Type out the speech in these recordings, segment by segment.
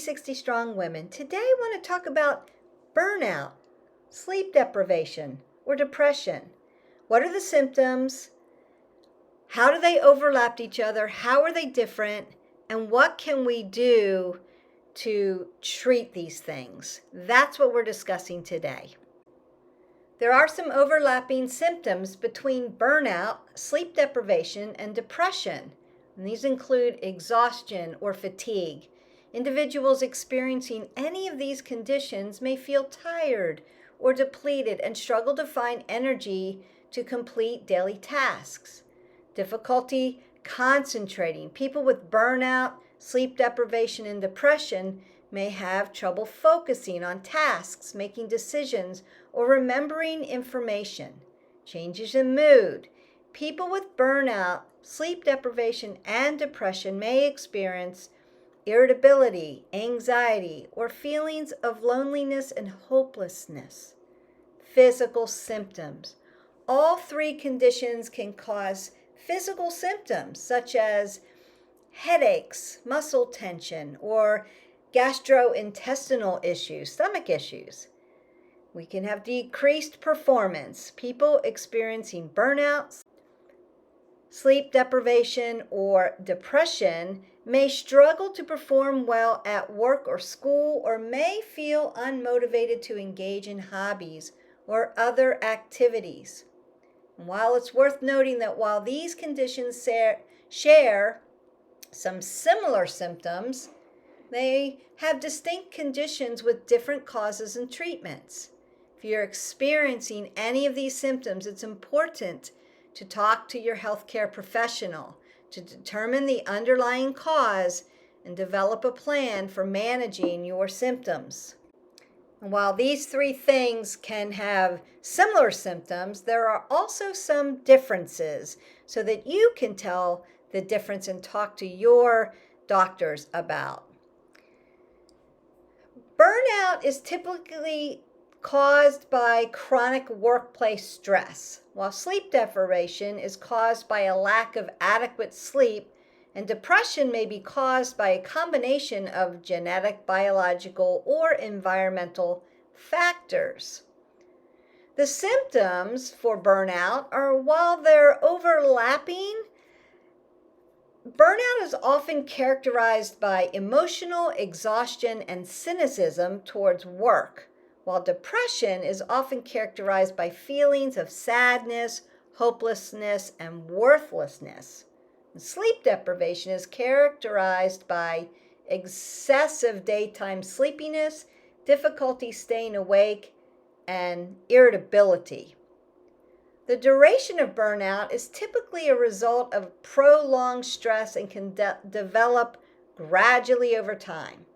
360 Strong Women. Today I want to talk about burnout, sleep deprivation, or depression. What are the symptoms? How do they overlap each other? How are they different? And what can we do to treat these things? That's what we're discussing today. There are some overlapping symptoms between burnout, sleep deprivation, and depression. And these include exhaustion or fatigue. Individuals experiencing any of these conditions may feel tired or depleted and struggle to find energy to complete daily tasks. Difficulty concentrating. People with burnout, sleep deprivation, and depression may have trouble focusing on tasks, making decisions, or remembering information. Changes in mood. People with burnout, sleep deprivation, and depression may experience irritability, anxiety, or feelings of loneliness and hopelessness. Physical symptoms. All three conditions can cause physical symptoms such as headaches, muscle tension, or gastrointestinal issues, stomach issues. We can have decreased performance. People experiencing burnout, sleep deprivation, or depression may struggle to perform well at work or school, or may feel unmotivated to engage in hobbies or other activities. And while it's worth noting that while these conditions share some similar symptoms, they have distinct conditions with different causes and treatments. If you're experiencing any of these symptoms, it's important to talk to your healthcare professional to determine the underlying cause and develop a plan for managing your symptoms. And while these three things can have similar symptoms, there are also some differences so that you can tell the difference and talk to your doctors about. Burnout is typically caused by chronic workplace stress, while sleep deprivation is caused by a lack of adequate sleep, and depression may be caused by a combination of genetic, biological, or environmental factors. The symptoms for burnout are, while they're overlapping, burnout is often characterized by emotional exhaustion and cynicism towards work, while depression is often characterized by feelings of sadness, hopelessness, and worthlessness. And sleep deprivation is characterized by excessive daytime sleepiness, difficulty staying awake, and irritability. The duration of burnout is typically a result of prolonged stress and can develop gradually over time.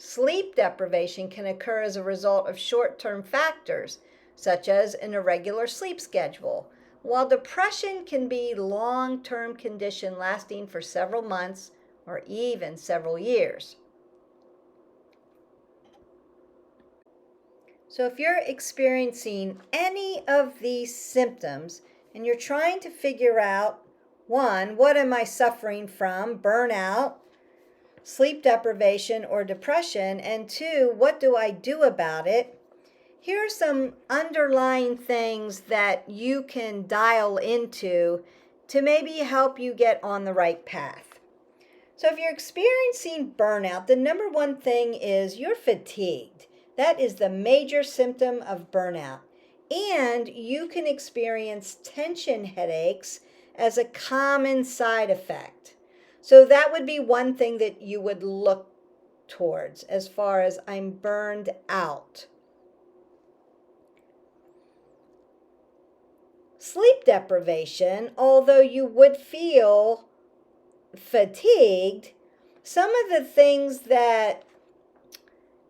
Sleep deprivation can occur as a result of short-term factors, such as an irregular sleep schedule, while depression can be a long-term condition lasting for several months or even several years. So if you're experiencing any of these symptoms and you're trying to figure out, one, what am I suffering from, burnout, sleep deprivation, or depression, and two, what do I do about it? Here are some underlying things that you can dial into to maybe help you get on the right path. So if you're experiencing burnout, the number one thing is you're fatigued. That is the major symptom of burnout. And you can experience tension headaches as a common side effect. So that would be one thing that you would look towards as far as I'm burned out. Sleep deprivation, although you would feel fatigued, some of the things that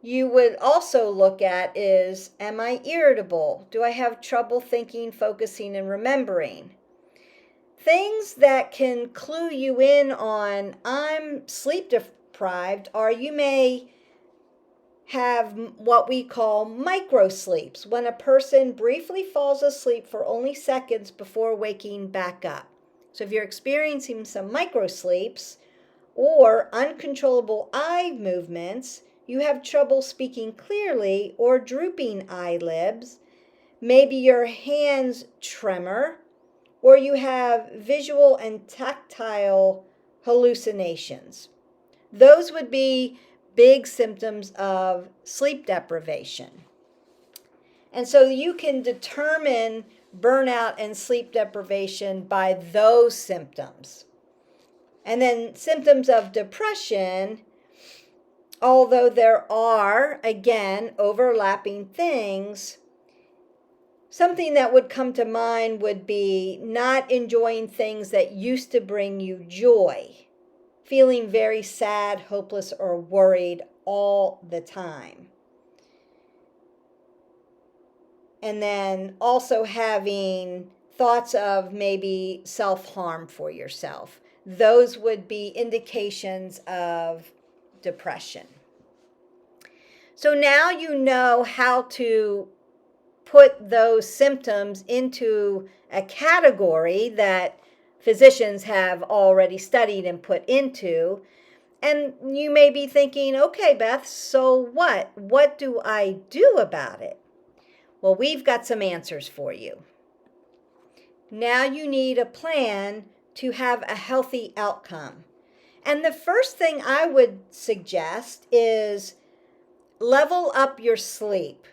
you would also look at is, am I irritable? Do I have trouble thinking, focusing, and remembering? Things that can clue you in on I'm sleep deprived are you may have what we call micro sleeps, when a person briefly falls asleep for only seconds before waking back up. So if you're experiencing some micro sleeps or uncontrollable eye movements, you have trouble speaking clearly or drooping eyelids, maybe your hands tremor, or you have visual and tactile hallucinations. Those would be big symptoms of sleep deprivation. And so you can determine burnout and sleep deprivation by those symptoms. And then symptoms of depression, although there are, again, overlapping things, something that would come to mind would be not enjoying things that used to bring you joy, feeling very sad, hopeless, or worried all the time. And then also having thoughts of maybe self-harm for yourself. Those would be indications of depression. So now you know how to put those symptoms into a category that physicians have already studied and put into. And you may be thinking, okay, Beth, so what? What do I do about it? Well, we've got some answers for you. Now you need a plan to have a healthy outcome. And the first thing I would suggest is level up your sleep.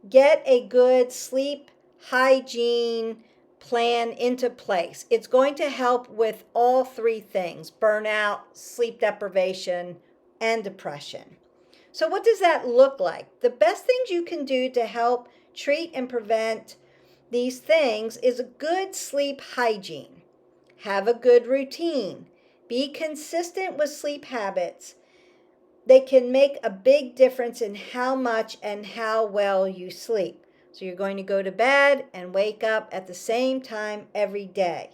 Get a good sleep hygiene plan into place. It's going to help with all three things: burnout, sleep deprivation, and depression. So what does that look like? The best things you can do to help treat and prevent these things is a good sleep hygiene. Have a good routine. Be consistent with sleep habits. They can make a big difference in how much and how well you sleep. So you're going to go to bed and wake up at the same time every day.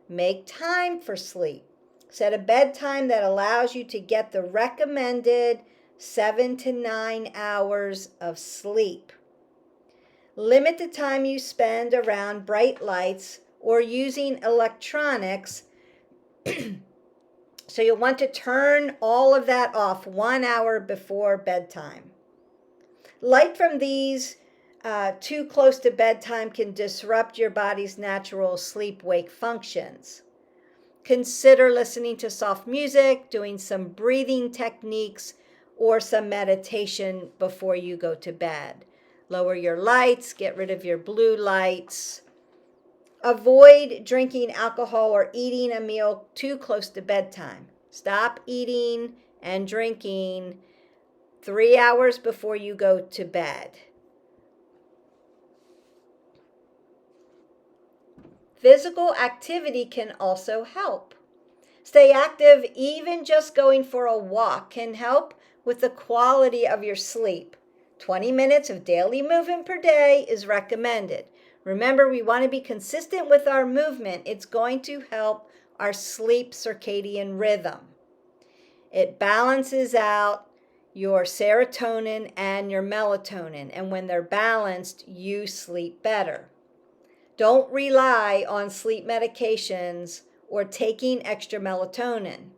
Make time for sleep. Set a bedtime that allows you to get the recommended 7 to 9 hours of sleep. Limit the time you spend around bright lights or using electronics. So you'll want to turn all of that off 1 hour before bedtime. Light from these too close to bedtime can disrupt your body's natural sleep-wake functions. Consider listening to soft music, doing some breathing techniques, or some meditation before you go to bed. Lower your lights, get rid of your blue lights. Avoid drinking alcohol or eating a meal too close to bedtime. Stop eating and drinking 3 hours before you go to bed. Physical activity can also help. Stay active. Even just going for a walk can help with the quality of your sleep. 20 minutes of daily movement per day is recommended. Remember, we want to be consistent with our movement. It's going to help our sleep circadian rhythm. It balances out your serotonin and your melatonin, and when they're balanced, you sleep better. Don't rely on sleep medications or taking extra melatonin.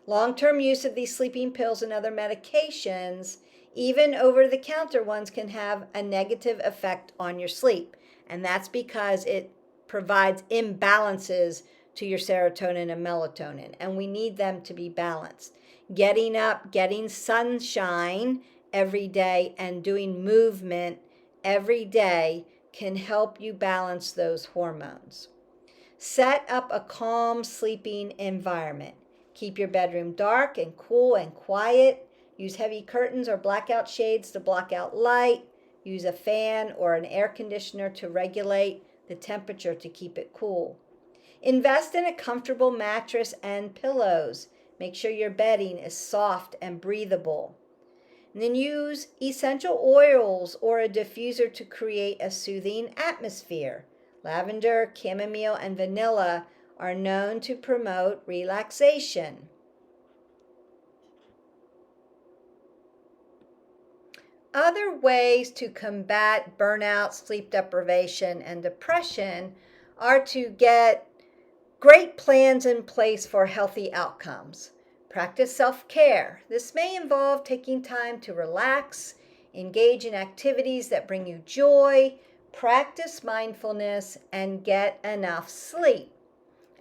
Long-term use of these sleeping pills and other medications, even over-the-counter ones, can have a negative effect on your sleep. And that's because it provides imbalances to your serotonin and melatonin. And we need them to be balanced. Getting up, getting sunshine every day, and doing movement every day can help you balance those hormones. Set up a calm sleeping environment. Keep your bedroom dark and cool and quiet. Use heavy curtains or blackout shades to block out light. Use a fan or an air conditioner to regulate the temperature to keep it cool. Invest in a comfortable mattress and pillows. Make sure your bedding is soft and breathable. And then use essential oils or a diffuser to create a soothing atmosphere. Lavender, chamomile, and vanilla are known to promote relaxation. Other ways to combat burnout, sleep deprivation, and depression are to get great plans in place for healthy outcomes. Practice self-care. This may involve taking time to relax, engage in activities that bring you joy, practice mindfulness, and get enough sleep.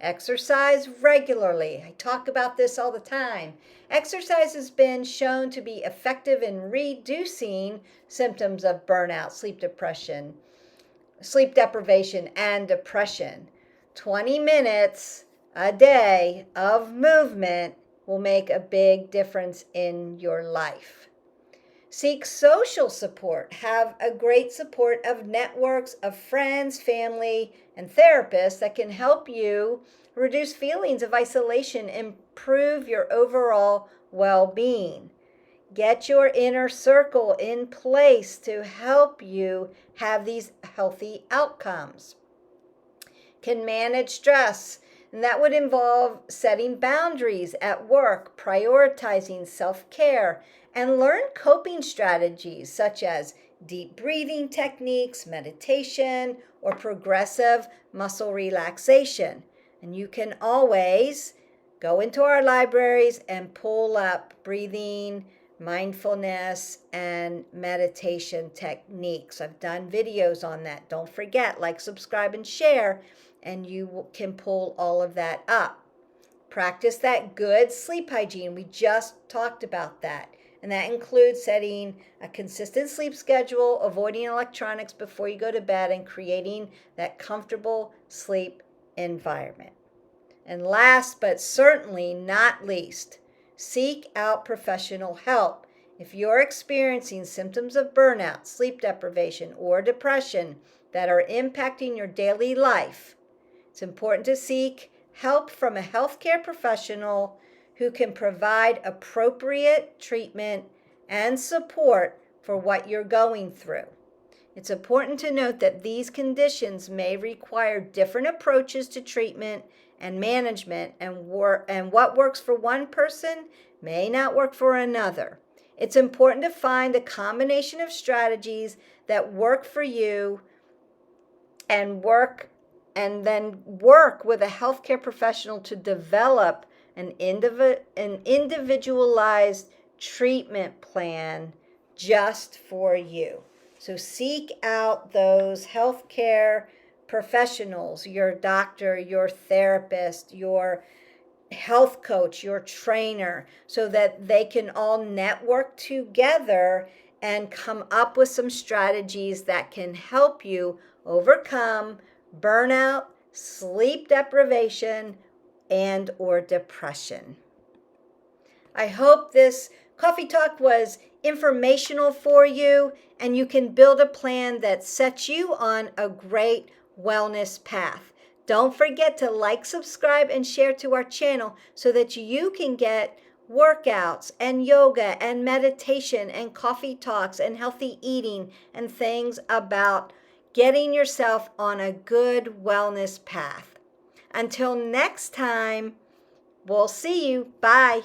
Exercise regularly. I talk about this all the time. Exercise has been shown to be effective in reducing symptoms of burnout, sleep deprivation, and depression. 20 minutes a day of movement will make a big difference in your life. Seek social support. Have a great support of networks of friends, family, and therapists that can help you reduce feelings of isolation, improve your overall well-being. Get your inner circle in place to help you have these healthy outcomes. Can manage stress, and that would involve setting boundaries at work, prioritizing self-care, and learn coping strategies such as deep breathing techniques, meditation, or progressive muscle relaxation. And you can always go into our libraries and pull up breathing, mindfulness, and meditation techniques. I've done videos on that. Don't forget, like, subscribe, and share, and you can pull all of that up. Practice that good sleep hygiene. We just talked about that. And that includes setting a consistent sleep schedule, avoiding electronics before you go to bed, and creating that comfortable sleep environment. And last but certainly not least, seek out professional help. If you're experiencing symptoms of burnout, sleep deprivation, or depression that are impacting your daily life, it's important to seek help from a healthcare professional who can provide appropriate treatment and support for what you're going through. It's important to note that these conditions may require different approaches to treatment and management, and what works for one person may not work for another. It's important to find a combination of strategies that work for you and then work with a healthcare professional to develop an individualized treatment plan just for you. So seek out those healthcare professionals, your doctor, your therapist, your health coach, your trainer, so that they can all network together and come up with some strategies that can help you overcome burnout, sleep deprivation, and or depression. I hope this coffee talk was informational for you, and you can build a plan that sets you on a great wellness path. Don't forget to like, subscribe, and share to our channel so that you can get workouts and yoga and meditation and coffee talks and healthy eating and things about getting yourself on a good wellness path. Until next time, we'll see you. Bye.